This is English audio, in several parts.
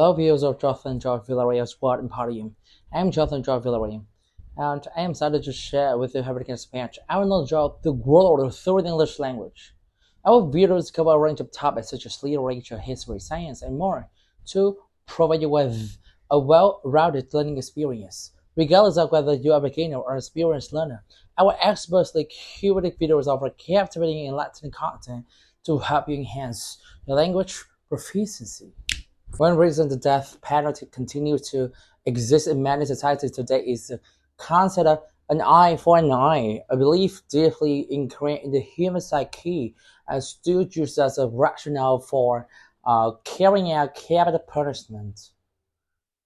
Hello, viewers of Jonathan George Villarreal's Sport Emporium. I am Jonathan George Villarreal, and I am excited to share with you American Spanish our knowledge of the world through the English language. Our videos cover a range of topics such as literature, history, science, and more to provide you with a well-rounded learning experience. Regardless of whether you are a beginner or experienced learner, our expertly curated videos offer captivating and enlightening content to help you enhance your language proficiency. One reason the death penalty continues to exist in many societies today is the concept of an eye for an eye, a belief deeply ingrained in the human psyche and still used as a rationale for carrying out capital punishment.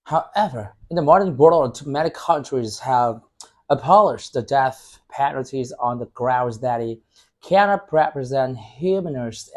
However, in the modern world, many countries have abolished the death penalties on the grounds that it cannot represent humanist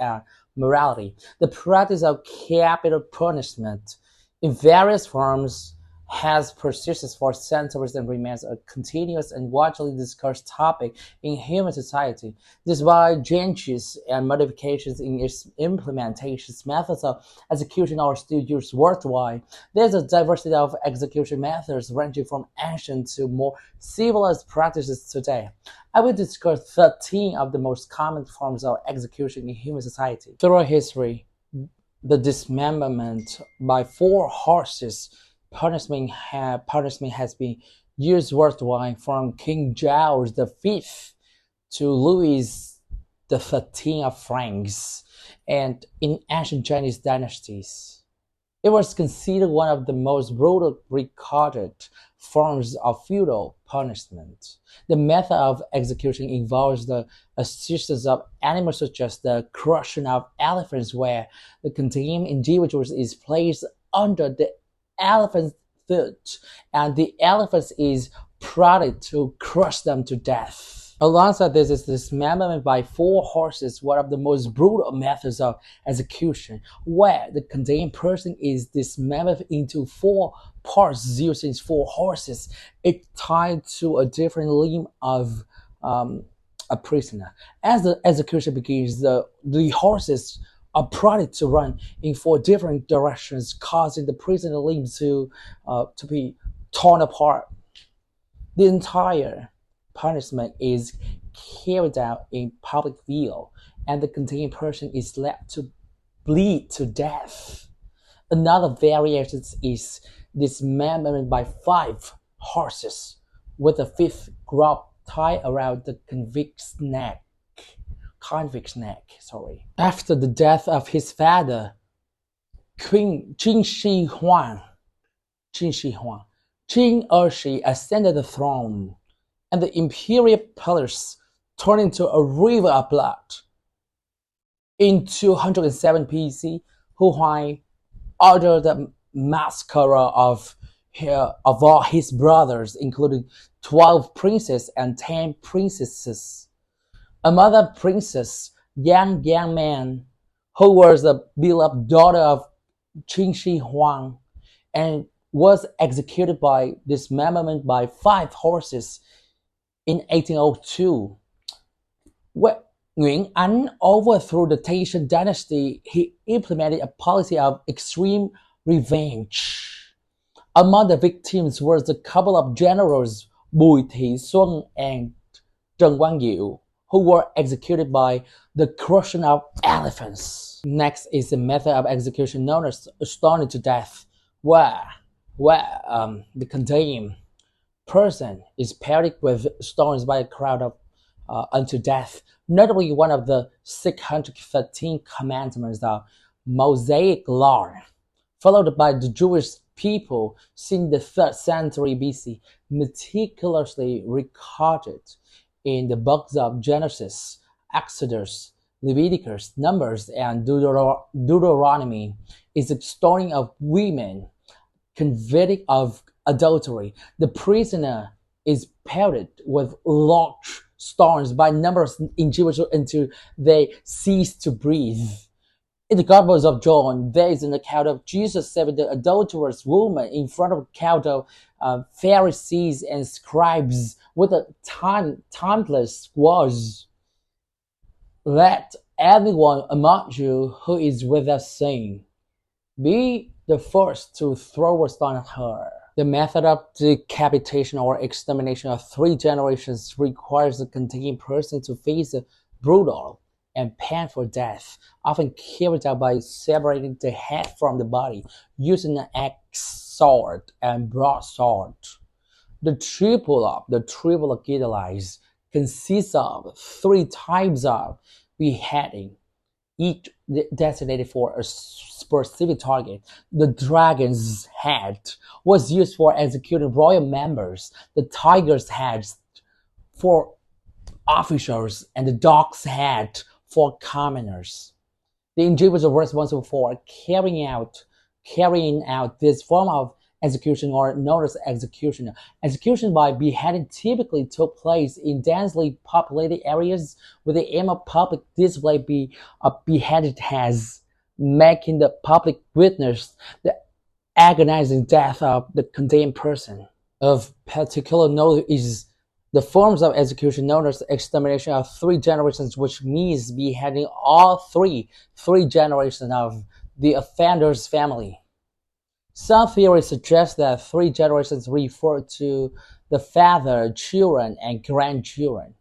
morality. The practice of capital punishment in various forms has persisted for centuries and remains a continuous and widely discussed topic in human society. Despite changes and modifications in its implementations, methods of execution are still used worldwide. There's a diversity of execution methods ranging from ancient to more civilized practices today. I will discuss 13 of the most common forms of execution in human society. Throughout history, the dismemberment by 4 horses punishment has been used worldwide from King Charles V to Louis XIII of France and in ancient Chinese dynasties. It was considered one of the most brutal recorded forms of feudal punishment. The method of execution involves the assistance of animals such as the crushing of elephants, where the condemned individual is placed under the elephant's foot and the elephant is prodded to crush them to death. Alongside this is dismemberment by 4 horses, one of the most brutal methods of execution, where the condemned person is dismembered into 4 parts using 4 horses, each tied to a different limb of a prisoner. As the execution begins, the horses are prodded to run in 4 different directions, causing the prisoner limbs to be torn apart. The entire punishment is carried out in public view, and the condemned person is left to bleed to death. Another variation is dismemberment by 5 horses, with a 5th group tied around the convict's neck. After the death of his father, Qin Shi Huang, Qin Ershi ascended the throne, and the imperial palace turned into a river of blood. In 207 BC, Hu Huai ordered the massacre of all his brothers, including 12 princes and 10 princesses. A mother princess, Yang Yangman, who was the beloved daughter of Qin Shi Huang, and was executed by dismemberment by 5 horses in 1802. When Nguyễn Ánh overthrew the Taishan dynasty, he implemented a policy of extreme revenge. Among the victims were the couple of generals Bùi Thị Xuân and Trần Quang Diệu, who were executed by the crushing of elephants. Next is the method of execution known as stoning to death, where the condemned person is pelted with stones by a crowd unto death. Notably, one of the 613 commandments of Mosaic law, followed by the Jewish people since the 3rd century BC, meticulously recorded in the books of Genesis, Exodus, Leviticus, Numbers, and Deuteronomy, is the stoning of women convicted of adultery. The prisoner is pelted with large stones by numerous individuals until they cease to breathe. In the Gospels of John, there is an account of Jesus saving the adulterous woman in front of a crowd of Pharisees and scribes with a timeless words. Let everyone among you who is without sin Be the first to throw a stone at her. The method of decapitation or extermination of 3 generations requires the condemned person to face a brutal and painful death, often carried out by separating the head from the body using an axe sword and broadsword. The triple of utilize consists of 3 types of beheading, each designated for a specific target. The dragon's head was used for executing royal members, the tiger's head for officials, and the dog's head for commoners. The individual responsible for carrying out this form of execution are known as executioner. Execution by beheading typically took place in densely populated areas with the aim of public display of beheaded heads, making the public witness the agonizing death of the condemned person. Of particular note is the forms of execution known as extermination of 3 generations, which means beheading all three generations of the offender's family. Some theories suggest that 3 generations refer to the father, children, and grandchildren.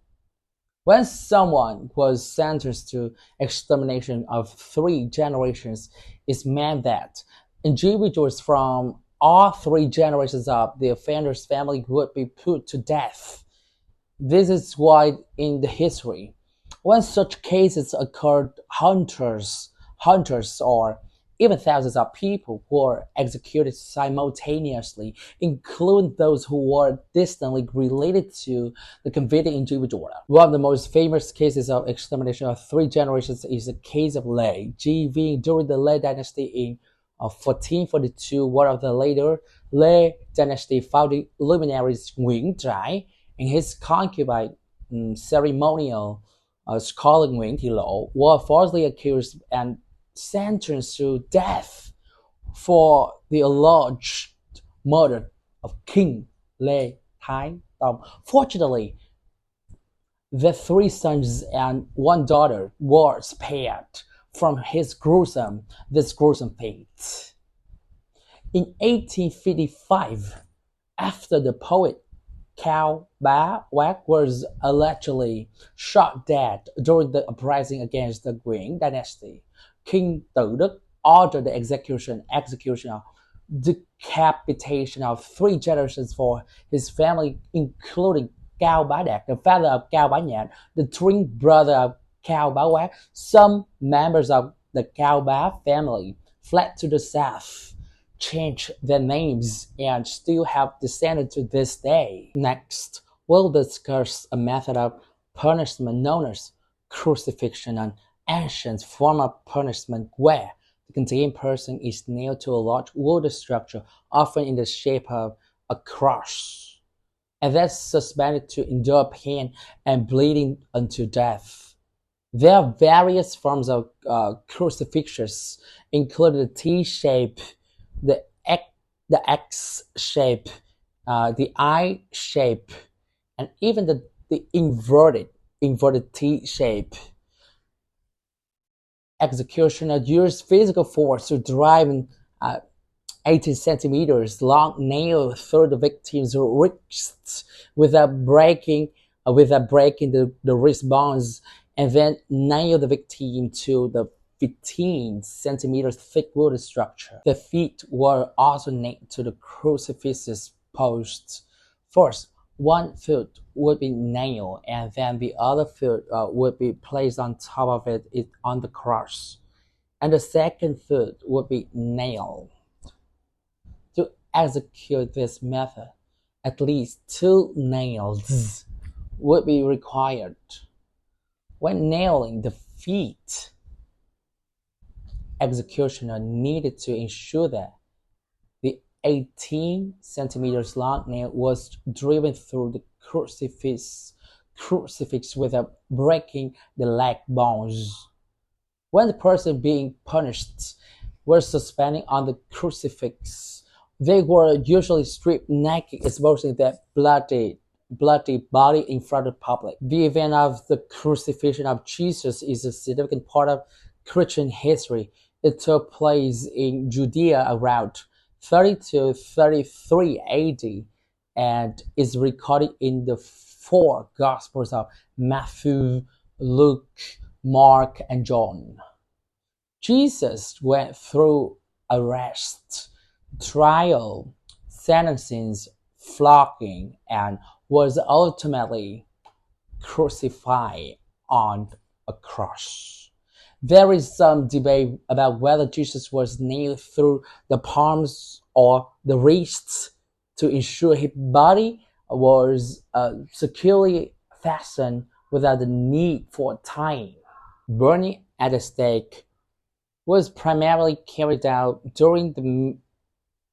When someone was sentenced to extermination of 3 generations, it meant that individuals from all 3 generations of the offender's family would be put to death. This is why in the history, when such cases occurred, hunters, or even thousands of people were executed simultaneously, including those who were distantly related to the convicted individual. One of the most famous cases of extermination of 3 generations is the case of Lei Jiving during the Lei dynasty in 1442. One of the later Lei dynasty founding luminaries Nguyễn Trãi and his concubine, ceremonial scholar Nguyễn Thị Lộ, were falsely accused and sentenced to death for the alleged murder of King Lê Thái Tông. Fortunately, the 3 sons and 1 daughter were spared from this gruesome fate. In 1855, after the poet Cao Bá Quát was allegedly shot dead during the uprising against the Nguyễn dynasty, King Tự Đức ordered the execution or decapitation of 3 generations for his family, including Cao Bá Đạt, the father of Cao Bá Nhạn, the twin brother of Cao Bá Quát. Some members of the Cao Bá family fled to the south, changed their names, and still have descended to this day. Next, we'll discuss a method of punishment known as crucifixion, an ancient form of punishment where the condemned person is nailed to a large wooden structure, often in the shape of a cross, and then suspended to endure pain and bleeding unto death. There are various forms of crucifixes, including the T-shape, the X shape, the I shape, and even the inverted T shape. Executioner used physical force to drive an 18 centimeters long nail through the victim's wrists without breaking the wrist bones, and then nail the victim to the 15 centimeters thick wooden structure. The feet were also nailed to the crucifix's posts. First, one foot would be nailed, and then the other foot would be placed on top of it on the cross, and the second foot would be nailed. To execute this method, at least 2 nails would be required. When nailing the feet, executioner needed to ensure that the 18 centimeters long nail was driven through the crucifix without breaking the leg bones. When the person being punished was suspended on the crucifix, they were usually stripped naked, exposing their bloody body in front of the public. The event of the crucifixion of Jesus is a significant part of Christian history. It took place in Judea around 30 to 33 AD and is recorded in the four Gospels of Matthew, Luke, Mark, and John. Jesus went through arrest, trial, sentencing, flogging, and was ultimately crucified on a cross. There is some debate about whether Jesus was nailed through the palms or the wrists to ensure his body was securely fastened without the need for tying. Burning at the stake was primarily carried out during the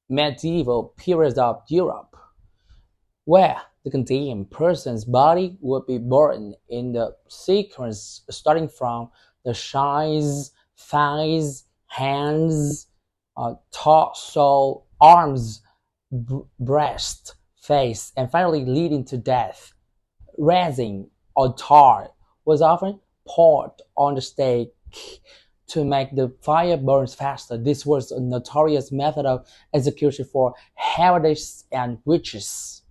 medieval period of Europe, where the condemned person's body would be burned in the sequence starting from the shins, thighs, hands, torso, arms, breast, face, and finally leading to death. Resin or tar was often poured on the stake to make the fire burn faster. This was a notorious method of execution for heretics and witches.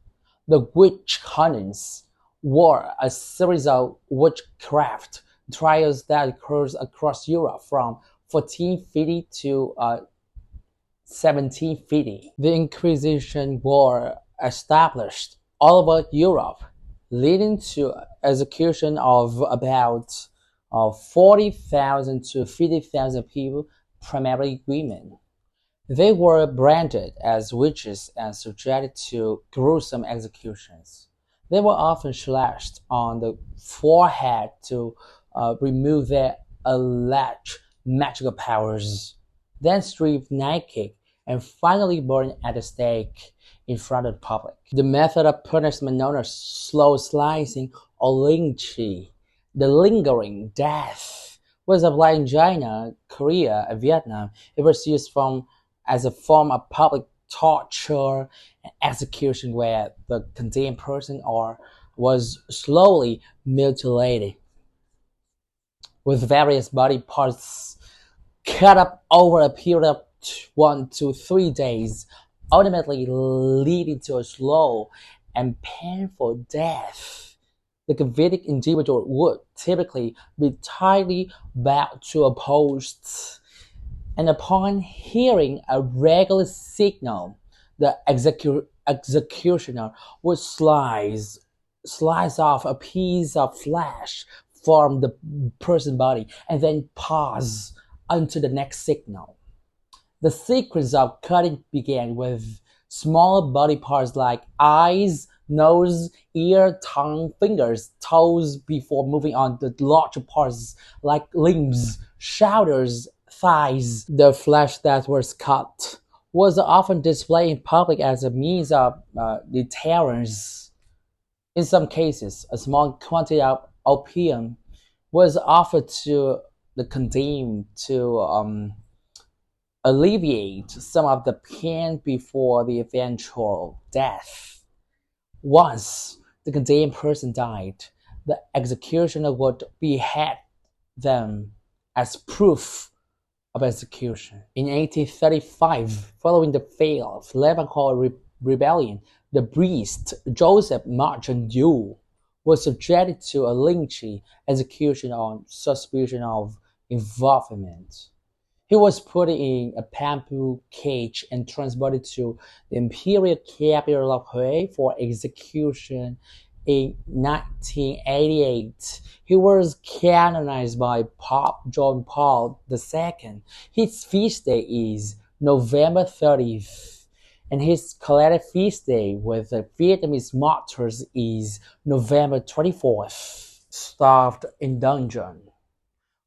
The witch huntings were a series of witchcraft trials that occurred across Europe from 1450 to 1750. The Inquisition were established all over Europe, leading to execution of about 40,000 to 50,000 people, primarily women. They were branded as witches and subjected to gruesome executions. They were often slashed on the forehead to remove their alleged magical powers, then stripped naked, and finally burned at the stake in front of the public. The method of punishment known as slow slicing or lynching, the lingering death, was applied in China, Korea, and Vietnam. It was used as a form of public torture and execution where the condemned person was slowly mutilated, with various body parts cut up over a period of 1 to 3 days, ultimately leading to a slow and painful death. The convicted individual would typically be tightly bound to a post, and upon hearing a regular signal, the executioner would slice off a piece of flesh from the person's body and then pause until the next signal. The sequence of cutting began with small body parts like eyes, nose, ear, tongue, fingers, toes before moving on to larger parts like limbs, shoulders, thighs. The flesh that was cut was often displayed in public as a means of deterrence. In some cases, a small quantity of opium was offered to the condemned to alleviate some of the pain before the eventual death. Once the condemned person died, the executioner would behead them as proof of execution. In 1835, following the fail of Levanhall Rebellion, the priest Joseph Marchandieu was subjected to a lynching execution on suspicion of involvement. He was put in a bamboo cage and transported to the imperial capital of Hue for execution in 1988. He was canonized by Pope John Paul II. His feast day is November 30th, and his collective feast day with the Vietnamese martyrs is November 24th. Starved in dungeon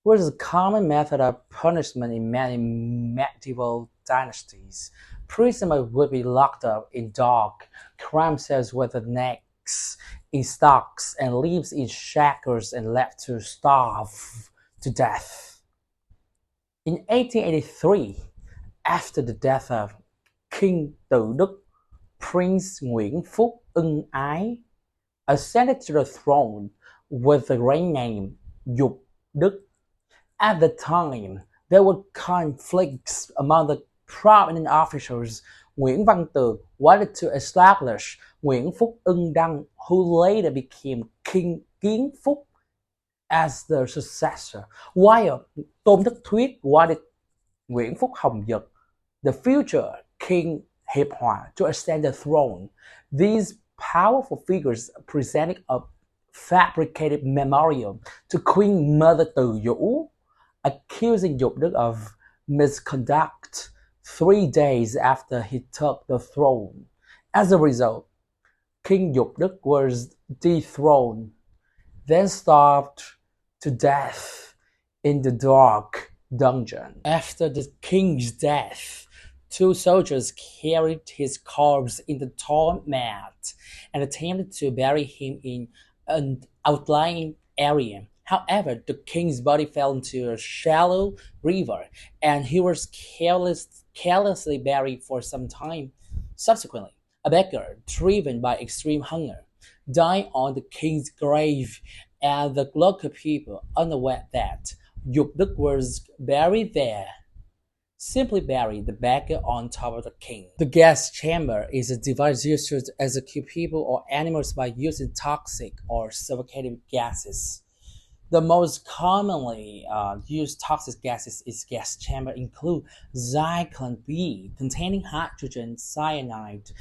was a common method of punishment in many medieval dynasties. Prisoners would be locked up in dark, cramped cells with their necks in stocks and limbs in shackles and left to starve to death. In 1883, after the death of King Từ Đức, Prince Nguyễn Phúc Ưng Ái ascended to the throne with the reign name Dục Đức. At the time, There were conflicts among the prominent officials. Nguyễn Văn Tường wanted to establish Nguyễn Phúc Ưng Đăng, who later became King Kiến Phúc, as the successor, while Tôn Thất Thuyết wanted Nguyễn Phúc Hồng Dực, the future King Hiệp Hòa, to ascend the throne. These powerful figures presented a fabricated memorial to Queen Mother Từ Dũ, accusing Dục Đức of misconduct 3 days after he took the throne. As a result, King Dục Đức was dethroned, then starved to death in the dark dungeon. After the king's death, 2 soldiers carried his corpse in the torn mat and attempted to bury him in an outlying area. However, the king's body fell into a shallow river, and he was carelessly buried for some time. Subsequently, a beggar, driven by extreme hunger, died on the king's grave, and the local people, unaware that Dục Đức was buried there, simply buried the beggar on top of the king. The gas chamber is a device used to execute people or animals by using toxic or suffocating gases. The most commonly used toxic gases in gas chamber include Zyklon B, containing hydrogen cyanide,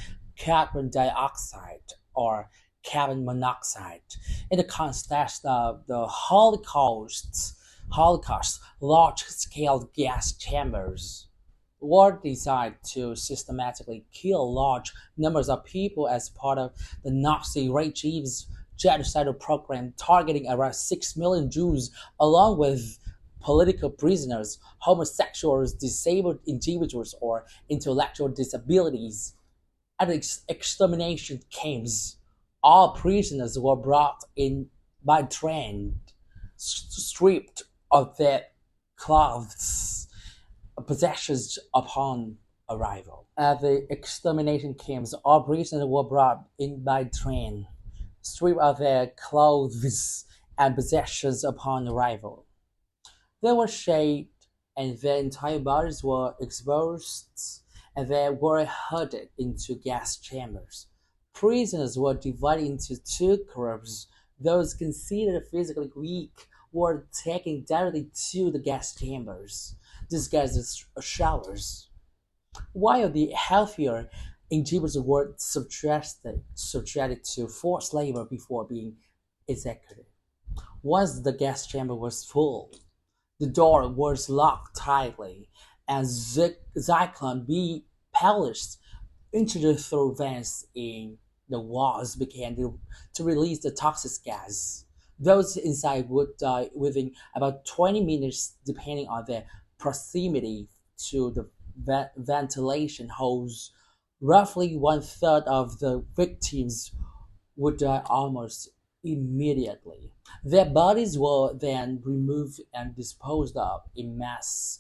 carbon dioxide, or carbon monoxide. In the context of the Holocaust, large-scale gas chambers were designed to systematically kill large numbers of people as part of the Nazi regime's genocidal program, targeting around 6 million Jews, along with political prisoners, homosexuals, disabled individuals, or intellectual disabilities. At the extermination camps, all prisoners were brought in by train, stripped of their clothes, possessions upon arrival. At the extermination camps, all prisoners were brought in by train, stripped of their clothes and possessions upon arrival. They were shaved, and their entire bodies were exposed, and they were herded into gas chambers. Prisoners were divided into 2 groups. Those considered physically weak were taken directly to the gas chambers, disguised as showers, while the healthier individuals were subjected to forced labor before being executed. Once the gas chamber was full, the door was locked tightly, and Zyklon B pellets introduced through vents in the walls began to release the toxic gas. Those inside would die within about 20 minutes, depending on their proximity to the ventilation holes. Roughly 1/3 of the victims would die almost immediately. Their bodies were then removed and disposed of in mass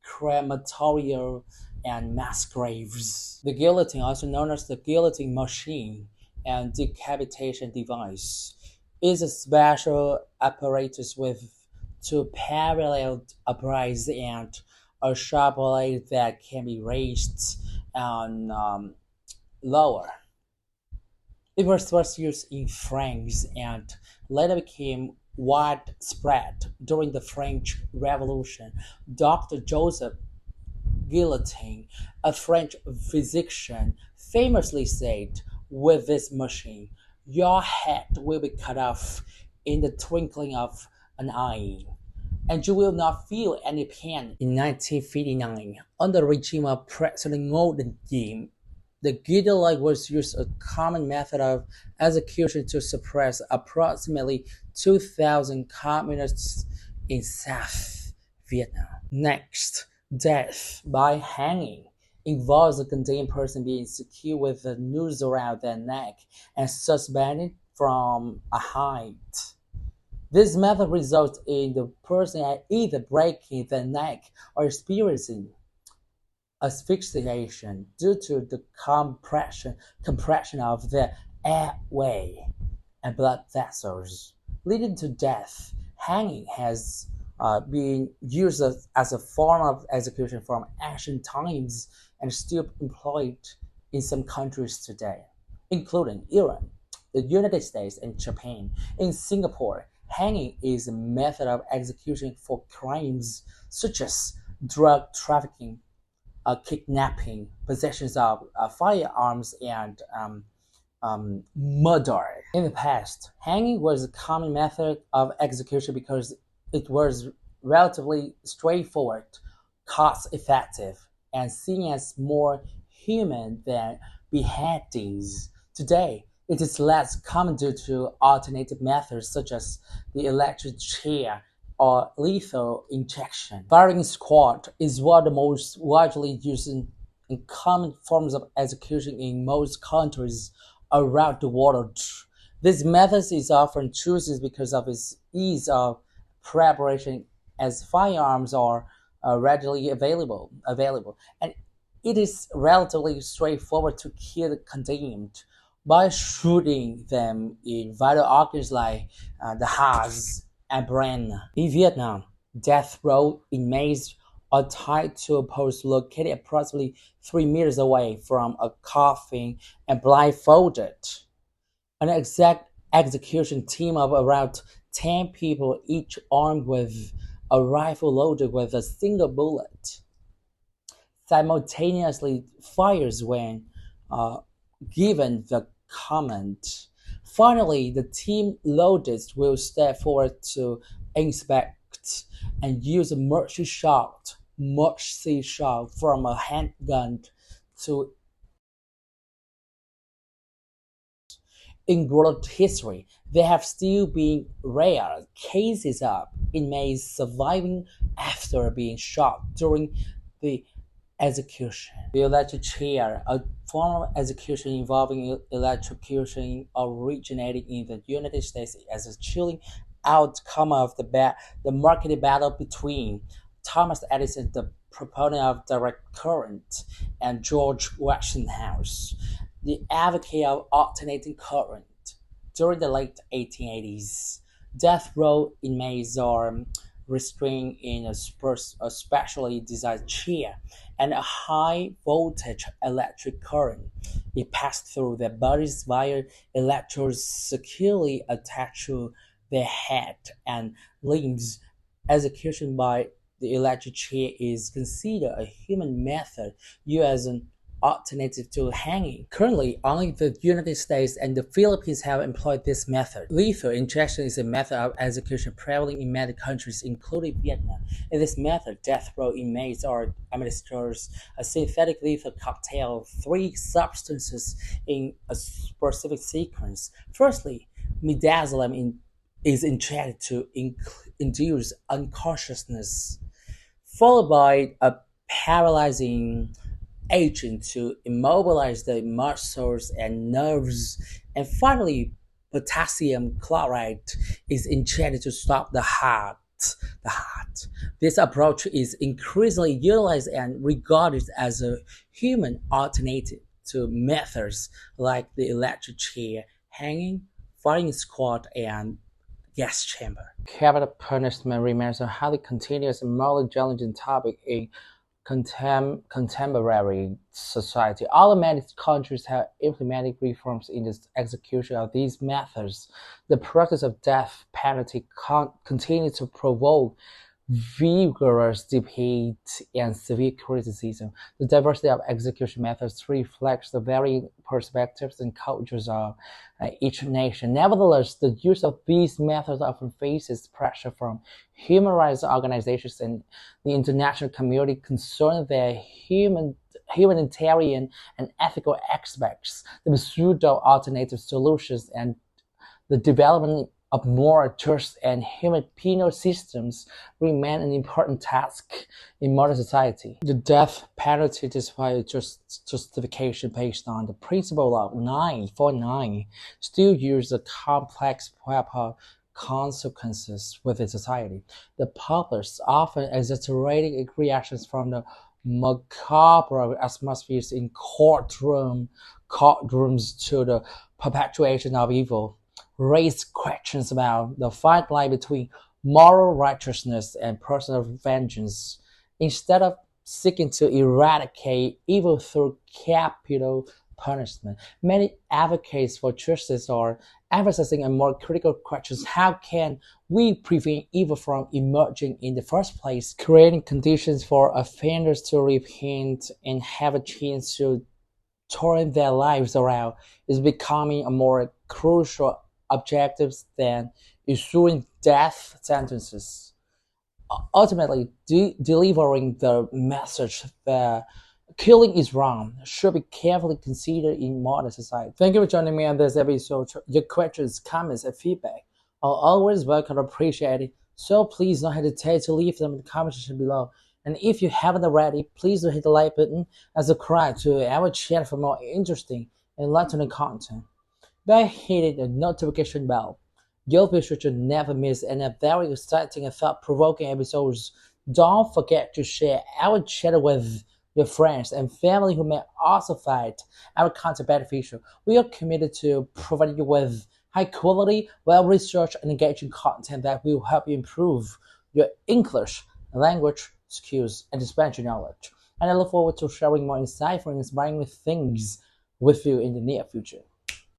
crematoria and mass graves. The guillotine, also known as the guillotine machine and decapitation device, is a special apparatus with 2 parallel uprights and a sharp blade that can be raised and lower. It was first used in France and later became widespread during the French Revolution. Dr. Joseph Guillotin, a French physician, famously said, "With this machine, your head will be cut off in the twinkling of an eye, and you will not feel any pain." In 1959, under the regime of President Ngô Đình Diệm, the guillotine was used as a common method of execution to suppress approximately 2,000 communists in South Vietnam. Next, death by hanging involves a condemned person being secured with a noose around their neck and suspended from a height. This method results in the person either breaking their neck or experiencing asphyxiation due to the compression of their airway and blood vessels, leading to death. Hanging has being used as a form of execution from ancient times and still employed in some countries today, including Iran, the United States, and Japan. In Singapore, hanging is a method of execution for crimes such as drug trafficking, kidnapping, possessions of firearms, and murder. In the past, hanging was a common method of execution because it was relatively straightforward, cost effective, and seen as more human than beheadings. Today, it is less common due to alternative methods such as the electric chair or lethal injection. Firing squad is one of the most widely used and common forms of execution in most countries around the world. This method is often chosen because of its ease of preparation, as firearms are readily available, and it is relatively straightforward to kill the condemned by shooting them in vital organs like the heart and brain. In Vietnam, death row inmates are tied to a post located approximately 3 meters away from a coffin and blindfolded. An exact execution team of around 10 people, each armed with a rifle loaded with a single bullet, simultaneously fires when given the command. Finally, the team loaded will step forward to inspect and use a mercy shot from a handgun to. In world history, there have still been rare cases of inmates surviving after being shot during the execution. The electric chair, a form of execution involving electrocution, originated in the United States as a chilling outcome of the market battle between Thomas Edison, the proponent of direct current, and George Westinghouse, the advocate of alternating current. During the late 1880s, death row inmates are restrained in a specially designed chair, and a high voltage electric current is passed through their bodies via electrodes securely attached to their head and limbs. Execution by the electric chair is considered a human method used as an alternative to hanging. Currently, only the United States and the Philippines have employed this method. Lethal injection is a method of execution prevalent in many countries, including Vietnam. In this method, death row inmates are administered a synthetic lethal cocktail of three substances in a specific sequence. Firstly, midazolam is injected to induce unconsciousness, followed by a paralyzing agent to immobilize the muscles and nerves, and finally, potassium chloride is injected to stop the heart. This approach is increasingly utilized and regarded as a human alternative to methods like the electric chair, hanging, firing squad, and gas chamber. Capital punishment remains a highly continuous and morally challenging topic in contemporary society. All many countries have implemented reforms in the execution of these methods. The practice of death penalty continues to provoke vigorous debate and severe criticism. The diversity of execution methods reflects the varying perspectives and cultures of each nation. Nevertheless, the use of these methods often faces pressure from human rights organizations and the international community concerned their humanitarian and ethical aspects. The pursuit of alternative solutions and the development of more just and human penal systems remain an important task in modern society. The death penalty, despite justification based on the principle of 949, still uses a complex web of consequences within society. The populace often exaggerating reactions from the macabre atmospheres in courtrooms to the perpetuation of evil raise questions about the fine line between moral righteousness and personal vengeance. Instead of seeking to eradicate evil through capital punishment, many advocates for justice are emphasizing a more critical question: how can we prevent evil from emerging in the first place? Creating conditions for offenders to repent and have a chance to turn their lives around is becoming a more crucial objective than issuing death sentences. Ultimately, delivering the message that killing is wrong should be carefully considered in modern society. Thank you for joining me on this episode. Your questions, comments, and feedback are always welcome and appreciated. So please don't hesitate to leave them in the comment section below. And if you haven't already, please do hit the like button and subscribe to our channel for more interesting and enlightening content. By hitting the notification bell, you'll be sure to never miss any very exciting and thought-provoking episodes. Don't forget to share our channel with your friends and family who may also find our content beneficial. We are committed to providing you with high quality, well-researched, and engaging content that will help you improve your English language skills and expand your knowledge. And I look forward to sharing more insightful and inspiring things with you in the near future.